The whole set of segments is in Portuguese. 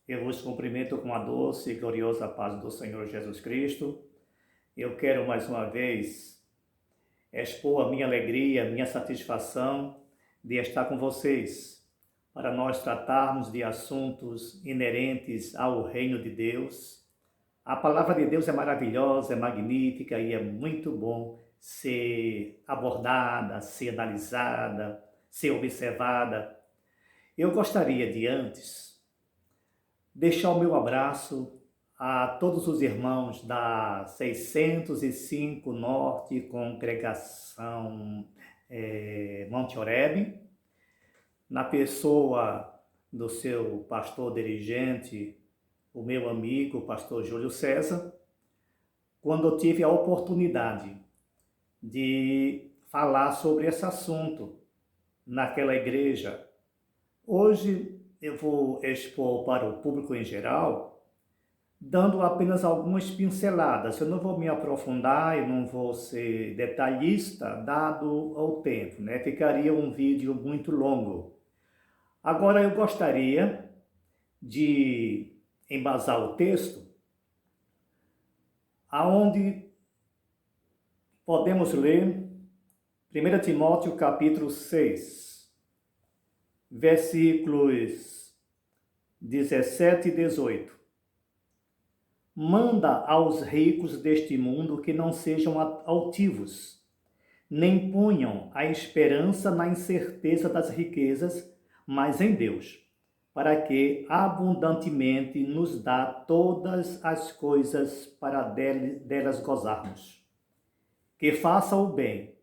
Eu vos cumprimento com a doce e gloriosa paz do Senhor Jesus Cristo. Eu quero mais uma vez expor a minha alegria, a minha satisfação de estar com vocês, para nós tratarmos de assuntos inerentes ao reino de Deus. A palavra de Deus é maravilhosa, é magnífica e é muito bom ser abordada, ser analisada, ser observada. Eu gostaria de antes deixar o meu abraço a todos os irmãos da 605 Norte Congregação Monte Oreb, na pessoa do seu pastor dirigente, o meu amigo, o pastor Júlio César, quando eu tive a oportunidade de falar sobre esse assunto naquela igreja. Hoje eu vou expor para o público em geral, dando apenas algumas pinceladas. Eu não vou me aprofundar, eu não vou ser detalhista, dado o tempo, né? Ficaria um vídeo muito longo. Agora eu gostaria de embasar o texto, aonde podemos ler 1 Timóteo capítulo 6, versículos 17 e 18. Manda aos ricos deste mundo que não sejam altivos, nem ponham a esperança na incerteza das riquezas, mas em Deus, para que abundantemente nos dá todas as coisas para delas gozarmos. Que façam o bem,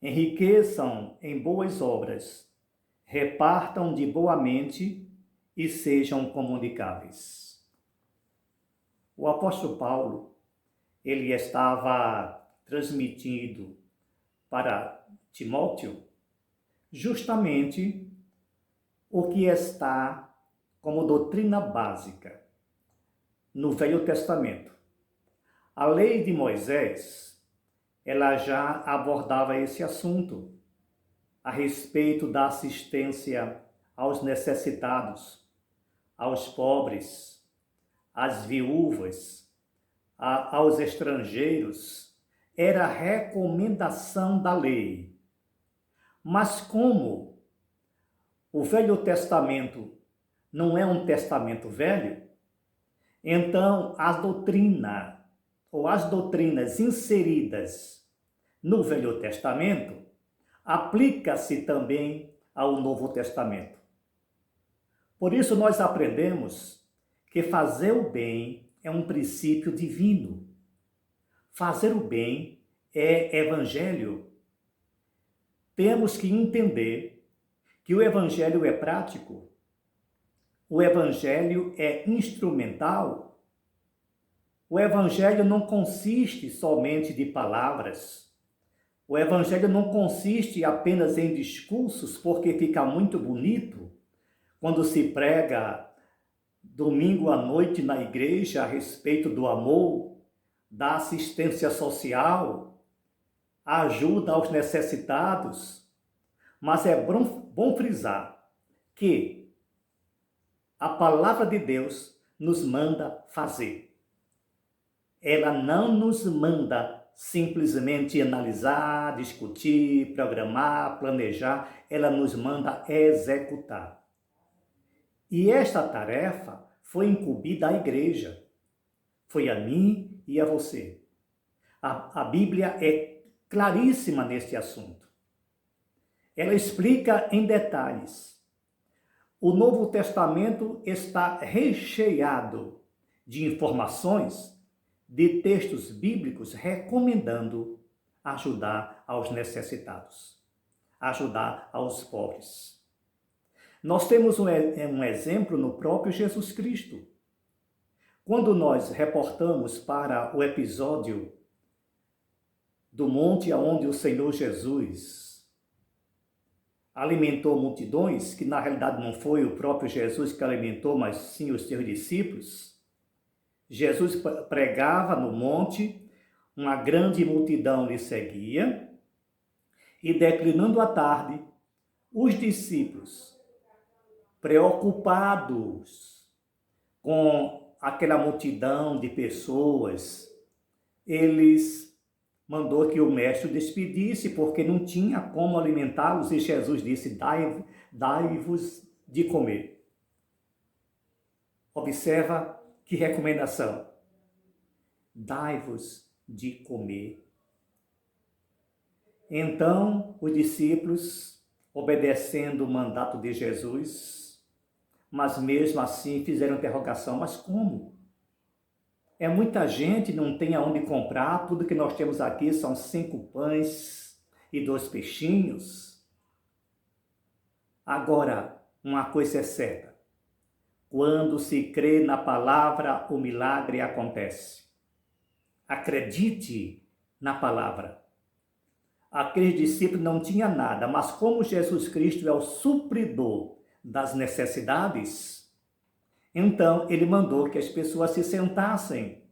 enriqueçam em boas obras, repartam de boa mente e sejam comunicáveis. O apóstolo Paulo, ele estava transmitindo para Timóteo justamente o que está como doutrina básica no Velho Testamento. A lei de Moisés, ela já abordava esse assunto a respeito da assistência aos necessitados, aos pobres, às viúvas, aos estrangeiros. Era a recomendação da lei. Mas como o Velho Testamento não é um testamento velho, então a doutrina ou as doutrinas inseridas no Velho Testamento aplica-se também ao Novo Testamento. Por isso nós aprendemos que fazer o bem é um princípio divino. Fazer o bem é evangelho. Temos que entender que o evangelho é prático, o evangelho é instrumental. O evangelho não consiste somente de palavras. O evangelho não consiste apenas em discursos, porque fica muito bonito quando se prega domingo à noite na igreja a respeito do amor, da assistência social, a ajuda aos necessitados. Mas é bom frisar que a palavra de Deus nos manda fazer. Ela não nos manda simplesmente analisar, discutir, programar, planejar, ela nos manda executar. E esta tarefa foi incumbida à igreja, foi a mim e a você. A Bíblia é claríssima neste assunto. Ela explica em detalhes. O Novo Testamento está recheado de informações, de textos bíblicos recomendando ajudar aos necessitados, ajudar aos pobres. Nós temos um exemplo no próprio Jesus Cristo. Quando nós reportamos para o episódio do monte onde o Senhor Jesus alimentou multidões, que na realidade não foi o próprio Jesus que alimentou, mas sim os seus discípulos, Jesus pregava no monte, uma grande multidão lhe seguia, e declinando a tarde, os discípulos, preocupados com aquela multidão de pessoas, eles mandou que o mestre o despedisse, porque não tinha como alimentá-los, e Jesus disse: dai-vos de comer. Observa que recomendação: dai-vos de comer. Então, os discípulos, obedecendo o mandato de Jesus, mas mesmo assim fizeram interrogação: mas como? É muita gente, não tem aonde comprar, tudo que nós temos aqui são 5 pães e 2 peixinhos. Agora, uma coisa é certa: quando se crê na palavra, o milagre acontece. Acredite na palavra. Aqueles discípulos não tinham nada, mas como Jesus Cristo é o supridor das necessidades, então ele mandou que as pessoas se sentassem.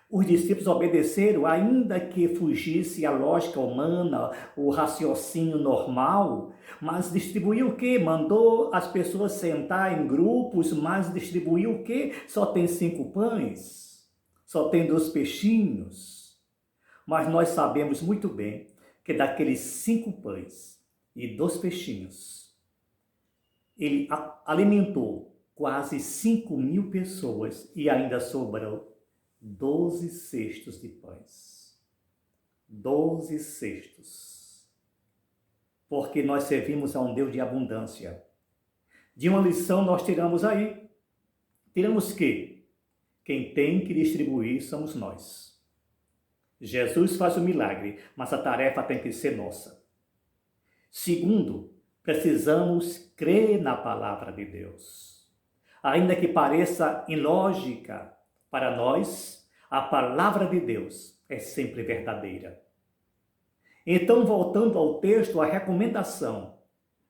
Os discípulos obedeceram, ainda que fugisse a lógica humana, o raciocínio normal, mas distribuiu o quê? Mandou as pessoas sentar em grupos, mas distribuiu o quê? Só tem 5 pães, só tem 2 peixinhos. Mas nós sabemos muito bem que daqueles 5 pães e 2 peixinhos, ele alimentou quase 5.000 pessoas e ainda sobrou 12 cestos de pães. 12 cestos. Porque nós servimos a um Deus de abundância. De uma lição nós tiramos aí. Tiramos que quem tem que distribuir somos nós. Jesus faz o milagre, mas a tarefa tem que ser nossa. Segundo, precisamos crer na palavra de Deus. Ainda que pareça ilógica para nós, a palavra de Deus é sempre verdadeira. Então, voltando ao texto, a recomendação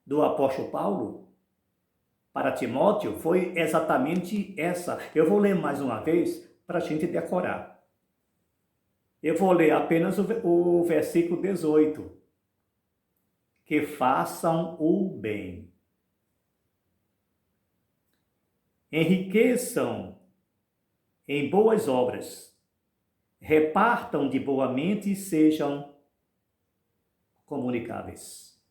do apóstolo Paulo para Timóteo foi exatamente essa. Eu vou ler mais uma vez para a gente decorar. Eu vou ler apenas o versículo 18. Que façam o bem. Enriqueçam em boas obras, repartam de boa mente e sejam comunicáveis.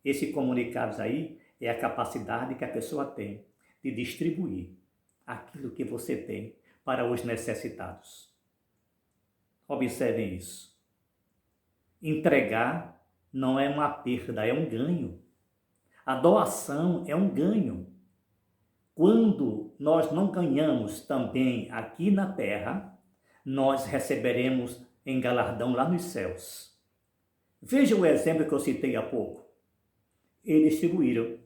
Esse comunicáveis aí é a capacidade que a pessoa tem de distribuir aquilo que você tem para os necessitados. Observem isso. Entregar não é uma perda, é um ganho. A doação é um ganho. Quando nós não ganhamos também aqui na terra, nós receberemos em galardão lá nos céus. Veja o exemplo que eu citei há pouco. Eles distribuíram.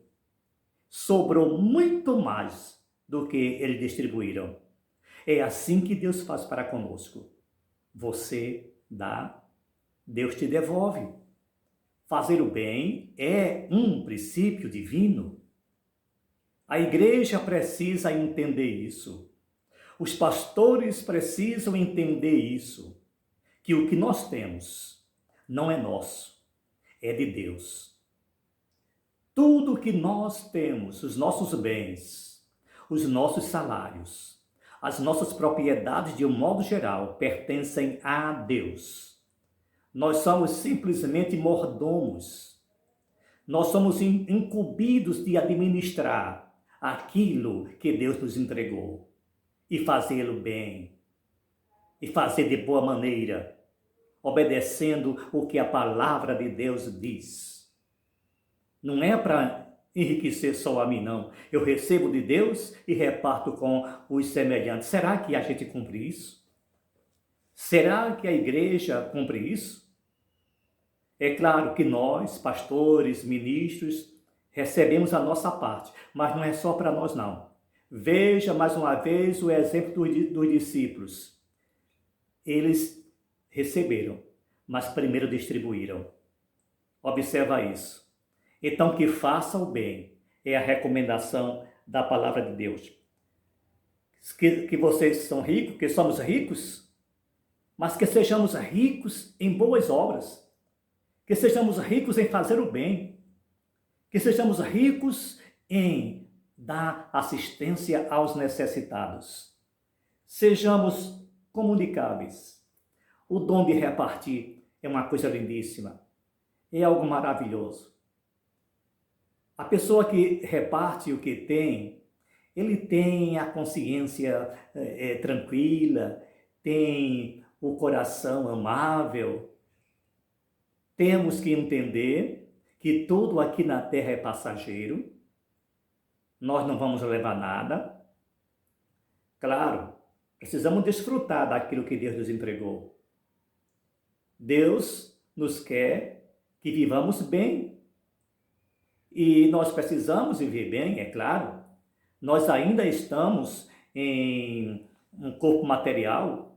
Sobrou muito mais do que eles distribuíram. É assim que Deus faz para conosco. Você dá, Deus te devolve. Fazer o bem é um princípio divino. A igreja precisa entender isso. Os pastores precisam entender isso. Que o que nós temos não é nosso, é de Deus. Tudo que nós temos, os nossos bens, os nossos salários, as nossas propriedades de um modo geral, pertencem a Deus. Nós somos simplesmente mordomos. Nós somos incumbidos de administrar aquilo que Deus nos entregou e fazê-lo bem, e fazer de boa maneira, obedecendo o que a palavra de Deus diz. Não é para enriquecer só a mim, não. Eu recebo de Deus e reparto com os semelhantes. Será que a gente cumpre isso? Será que a igreja cumpre isso? É claro que nós, pastores, ministros, recebemos a nossa parte, mas não é só para nós, não. Veja mais uma vez o exemplo dos discípulos. Eles receberam, mas primeiro distribuíram. Observa isso. Então, que faça o bem é a recomendação da palavra de Deus. Que vocês são ricos, que somos ricos, mas que sejamos ricos em boas obras, que sejamos ricos em fazer o bem, que sejamos ricos em dar assistência aos necessitados. Sejamos comunicáveis. O dom de repartir é uma coisa lindíssima, é algo maravilhoso. A pessoa que reparte o que tem, ele tem a consciência tranquila, tem o coração amável. Temos que entender que tudo aqui na terra é passageiro, nós não vamos levar nada. Claro, precisamos desfrutar daquilo que Deus nos entregou. Deus nos quer que vivamos bem. E nós precisamos viver bem, é claro. Nós ainda estamos em um corpo material.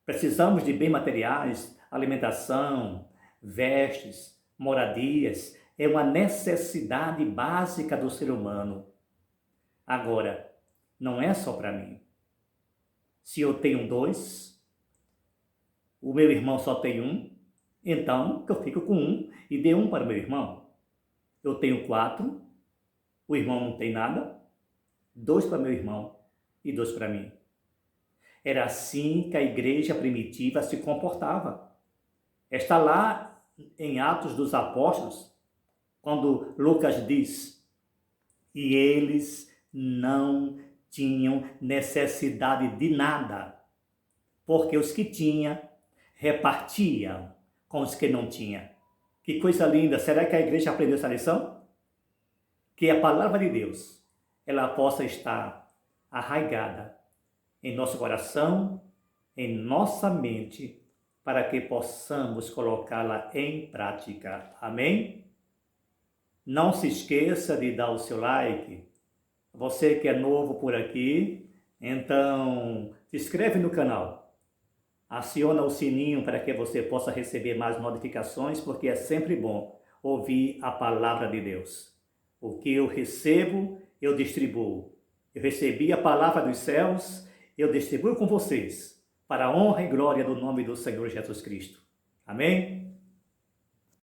Precisamos de bens materiais, alimentação, vestes, moradias. É uma necessidade básica do ser humano. Agora, não é só para mim. Se eu tenho 2, o meu irmão só tem 1, então eu fico com 1 e dê 1 para o meu irmão. Eu tenho 4, o irmão não tem nada, 2 para meu irmão e 2 para mim. Era assim que a igreja primitiva se comportava. Está lá em Atos dos Apóstolos, quando Lucas diz: e eles não tinham necessidade de nada, porque os que tinham repartiam com os que não tinham. Que coisa linda! Será que a igreja aprendeu essa lição? Que a palavra de Deus, ela possa estar arraigada em nosso coração, em nossa mente, para que possamos colocá-la em prática. Amém? Não se esqueça de dar o seu like. Você que é novo por aqui, então se inscreve no canal. Aciona o sininho para que você possa receber mais notificações, porque é sempre bom ouvir a palavra de Deus. O que eu recebo, eu distribuo. Eu recebi a palavra dos céus, eu distribuo com vocês, para a honra e glória do nome do Senhor Jesus Cristo. Amém?